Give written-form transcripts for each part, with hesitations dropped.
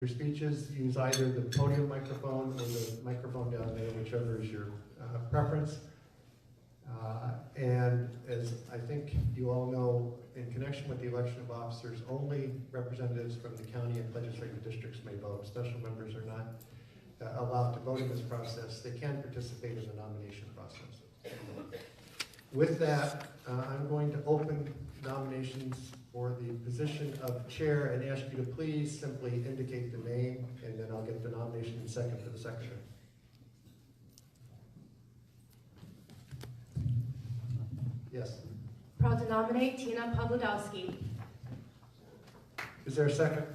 Your speeches, use either the podium microphone or the microphone down there, whichever is your preference. And as I think you all know, in connection with the election of officers, only representatives from the county and legislative districts may vote. Special members are not allowed to vote in this process. They can participate in the nomination process. With that, I'm going to open nominations for the position of chair and ask you to please simply indicate the name, and then I'll get the nomination in second for the secretary. Yes. Proud to nominate Tina Pawlowski. Is there a second?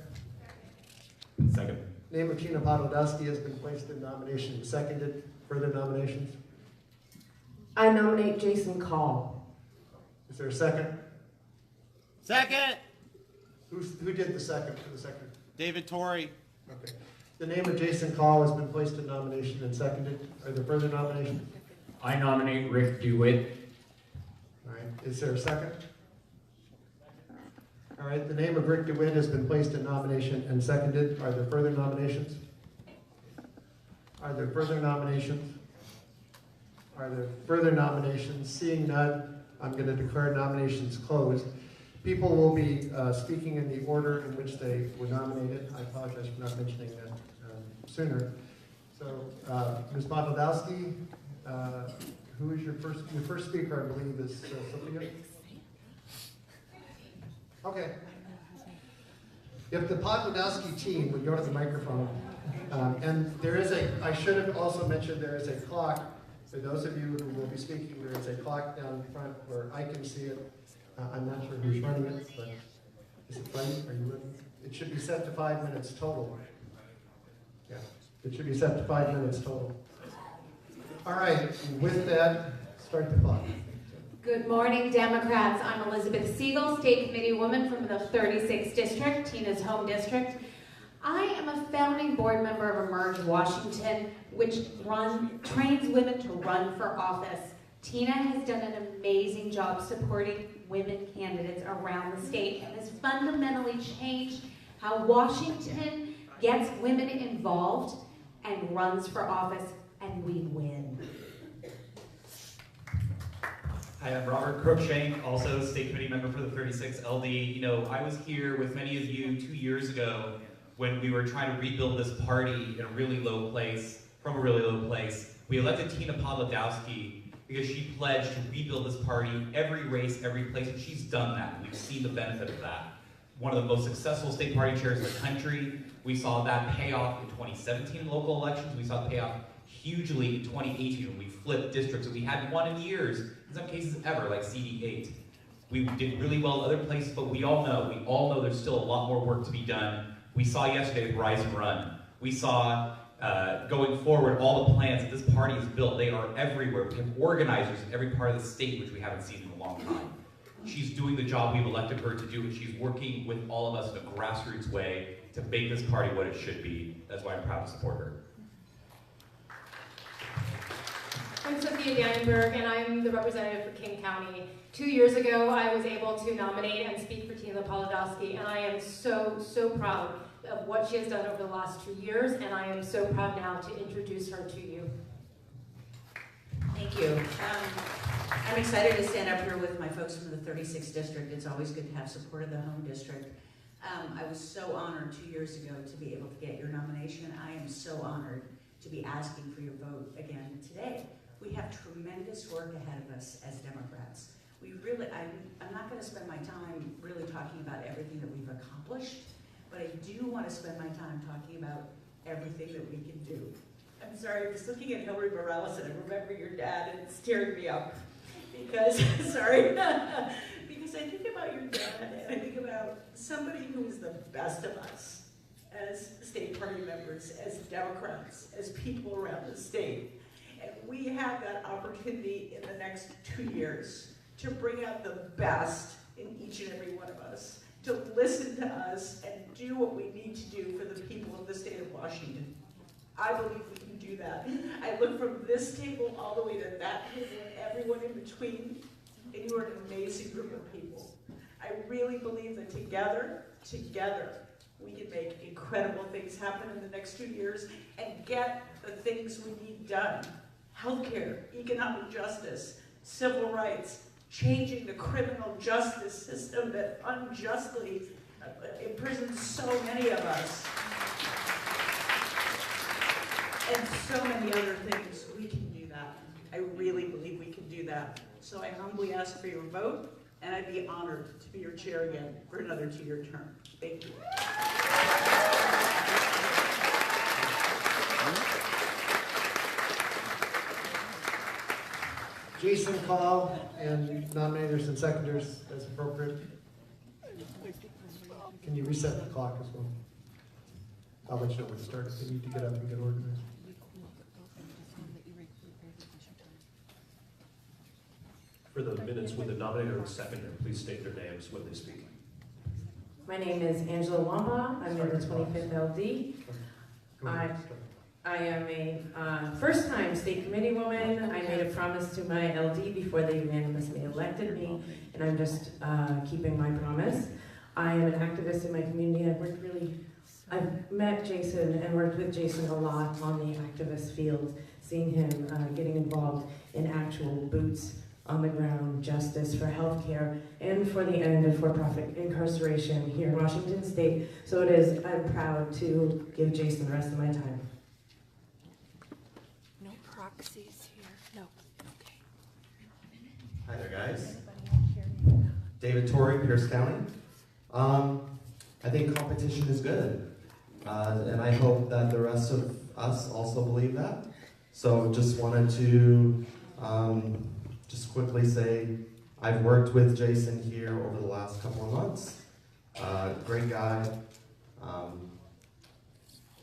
Second. Name of Tina Pawlowski has been placed in nomination and seconded. Further nominations? I nominate Jason Call. Is there a second? Second. Who did the second for the second? David Torrey. Okay. The name of Jason Call has been placed in nomination and seconded. Are there further nominations? I nominate Rick DeWitt. All right. Is there a second? All right. The name of Rick DeWitt has been placed in nomination and seconded. Are there further nominations? Are there further nominations? Are there further nominations? Seeing none, I'm going to declare nominations closed. People will be speaking in the order in which they were nominated. I apologize for not mentioning that sooner. So, Ms. Pawlowski, who is your first speaker, I believe, is Sophia? Okay. If the Pawlowski team would go to the microphone, and there is I should have also mentioned there is a clock. For those of you who will be speaking, there is a clock down front where I can see it. I'm not sure who's running it, but is it running? Are you running? It should be set to 5 minutes total. Yeah, it should be set to 5 minutes total. All right, with that, start the clock. Good morning, Democrats. I'm Elizabeth Siegel, State Committee woman from the 36th District, Tina's home district. I am a founding board member of Emerge Washington, which trains women to run for office. Tina has done an amazing job supporting women candidates around the state and has fundamentally changed how Washington gets women involved and runs for office, and we win. Hi, I'm Robert Crookshank, also State Committee member for the 36th LD. You know, I was here with many of you 2 years ago when we were trying to rebuild this party in a really low place, from a really low place. We elected Tina Pawlowski because she pledged to rebuild this party every race, every place, and she's done that. We've seen the benefit of that. One of the most successful state party chairs in the country. We saw that pay off in 2017 local elections. We saw it pay off hugely in 2018 when we flipped districts that we hadn't won in years, in some cases ever, like CD8. We did really well in other places, but we all know there's still a lot more work to be done. We saw yesterday with Rise and Run. We saw going forward all the plans that this party has built. They are everywhere. We have organizers in every part of the state, which we haven't seen in a long time. She's doing the job we've elected her to do, and she's working with all of us in a grassroots way to make this party what it should be. That's why I'm proud to support her. I'm Sophia Dannenberg, and I'm the representative for King County. 2 years ago, I was able to nominate and speak for Tina Pawlowski, and I am so, so proud of what she has done over the last 2 years, and I am so proud now to introduce her to you. Thank you. I'm excited to stand up here with my folks from the 36th District. It's always good to have support of the home district. I was so honored 2 years ago to be able to get your nomination. I am so honored to be asking for your vote again today. We have tremendous work ahead of us as Democrats. I'm not going to spend my time really talking about everything that we've accomplished, but I do want to spend my time talking about everything that we can do. I'm sorry, I was looking at Hillary Morales and I remember your dad and it's tearing me up because, sorry, because I think about your dad and I think about somebody who is the best of us as state party members, as Democrats, as people around the state. And we have that opportunity in the next 2 years to bring out the best in each and every one of us, to listen to us and do what we need to do for the people of the state of Washington. I believe we can do that. I look from this table all the way to that table and everyone in between, and you are an amazing group of people. I really believe that together, we can make incredible things happen in the next 2 years and get the things we need done. Healthcare, economic justice, civil rights, changing the criminal justice system that unjustly imprisons so many of us. And so many other things. We can do that. I really believe we can do that. So I humbly ask for your vote, and I'd be honored to be your chair again for another 2-year term. Thank you. Jason Call and nominators and seconders as appropriate. Can you reset the clock as well? I'll let you know when to start if you need to get up and get organized. For the minutes, with the nominator and seconder, please state their names when they speak. My name is Angela Wamba. I'm in the 25th LD. Go ahead. I am a first-time state committee woman. I made a promise to my LD before they unanimously elected me, and I'm just keeping my promise. I am an activist in my community. I've met Jason and worked with Jason a lot on the activist field, seeing him getting involved in actual boots on the ground justice for healthcare and for the end of for-profit incarceration here in Washington State. So I'm proud to give Jason the rest of my time. No proxies here. No. Okay. Hi there, guys. David Torrey, Pierce County. I think competition is good, and I hope that the rest of us also believe that. So just wanted to just quickly say I've worked with Jason here over the last couple of months. Great guy.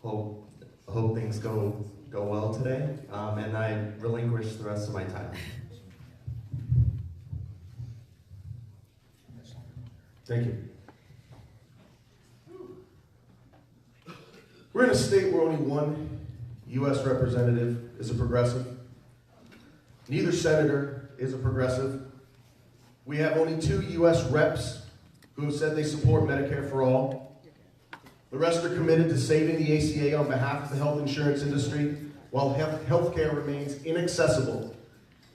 Hope things go well today, and I relinquish the rest of my time. Thank you. We're in a state where only one U.S. representative is a progressive. Neither senator is a progressive. We have only 2 U.S. reps who have said they support Medicare for all. The rest are committed to saving the ACA on behalf of the health insurance industry, while healthcare remains inaccessible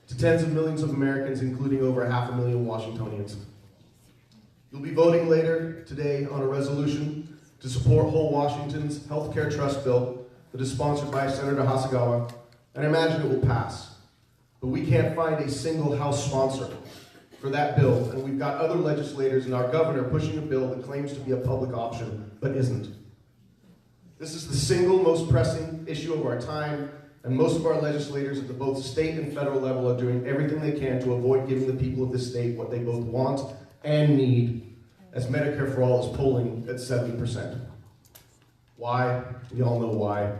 to tens of millions of Americans, including over 500,000 Washingtonians. You'll be voting later today on a resolution to support Whole Washington's healthcare trust bill that is sponsored by Senator Hasagawa, and I imagine it will pass. But we can't find a single House sponsor for that bill, and we've got other legislators and our governor pushing a bill that claims to be a public option, but isn't. This is the single most pressing issue of our time, and most of our legislators at the both state and federal level are doing everything they can to avoid giving the people of this state what they both want and need, as Medicare for All is polling at 70%. Why? We all know why.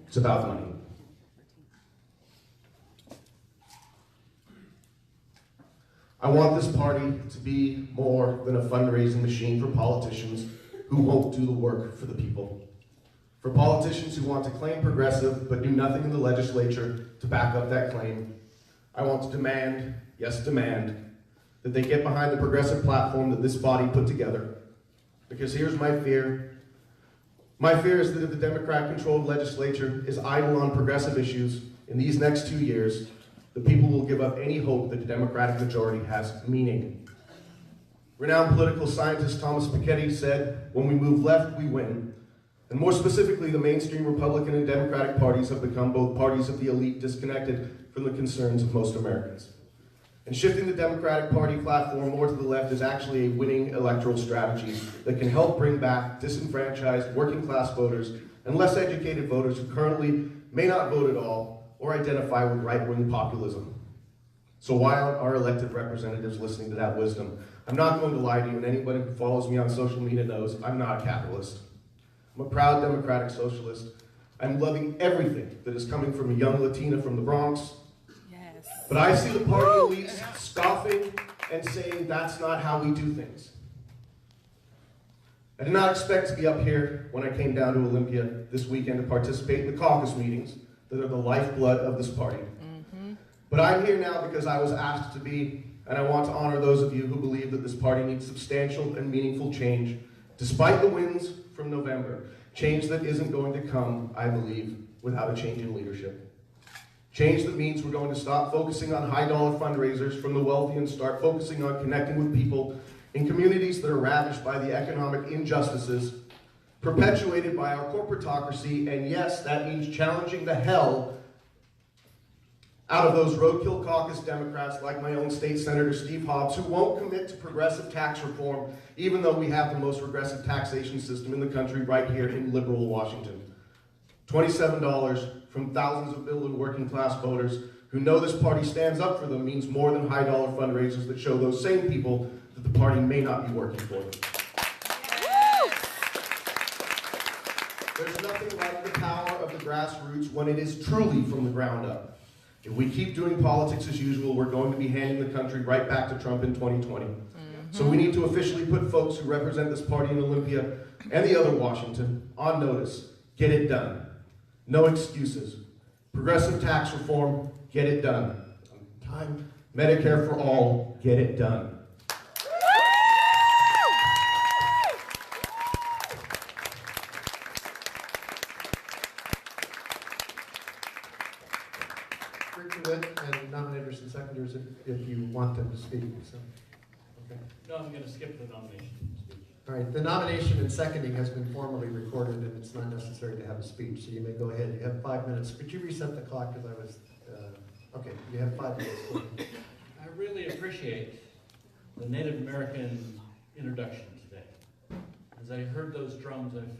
It's about money. I want this party to be more than a fundraising machine for politicians who won't do the work for the people. For politicians who want to claim progressive but do nothing in the legislature to back up that claim. I want to demand, yes demand, that they get behind the progressive platform that this body put together. Because here's my fear. My fear is that if the Democrat-controlled legislature is idle on progressive issues in these next 2 years, the people will give up any hope that the Democratic majority has meaning. Renowned political scientist Thomas Piketty said, when we move left, we win. And more specifically, the mainstream Republican and Democratic parties have become both parties of the elite disconnected from the concerns of most Americans. And shifting the Democratic Party platform more to the left is actually a winning electoral strategy that can help bring back disenfranchised working class voters and less educated voters who currently may not vote at all or identify with right-wing populism. So why aren't our elected representatives listening to that wisdom? I'm not going to lie to you, and anybody who follows me on social media knows I'm not a capitalist. I'm a proud democratic socialist. I'm loving everything that is coming from a young Latina from the Bronx. But I see the party elites scoffing and saying that's not how we do things. I did not expect to be up here when I came down to Olympia this weekend to participate in the caucus meetings that are the lifeblood of this party. But I'm here now because I was asked to be, and I want to honor those of you who believe that this party needs substantial and meaningful change Despite the wins from November, change that isn't going to come, I believe, without a change in leadership. Change that means we're going to stop focusing on high-dollar fundraisers from the wealthy and start focusing on connecting with people in communities that are ravaged by the economic injustices perpetuated by our corporatocracy, and yes, that means challenging the hell out of those roadkill caucus Democrats like my own state senator Steve Hobbs, who won't commit to progressive tax reform, even though we have the most regressive taxation system in the country right here in liberal Washington. $27 from thousands of middle and working class voters who know this party stands up for them means more than high-dollar fundraisers that show those same people that the party may not be working for them. There's nothing like the power of the grassroots when it is truly from the ground up. If we keep doing politics as usual, we're going to be handing the country right back to Trump in 2020. So we need to officially put folks who represent this party in Olympia and the other Washington on notice. Get it done. No excuses. Progressive tax reform, get it done. Time. Medicare for all, get it done. Rick DeWitt and nominators and seconders if you want them to speak. So, okay. No, I'm going to skip the nomination speech. All right, the nomination and seconding has been formally recorded, and it's not necessary to have a speech, so you may go ahead. You have 5 minutes. Could you reset the clock, because I was, okay, you have 5 minutes. I really appreciate the Native American introduction today. As I heard those drums, I felt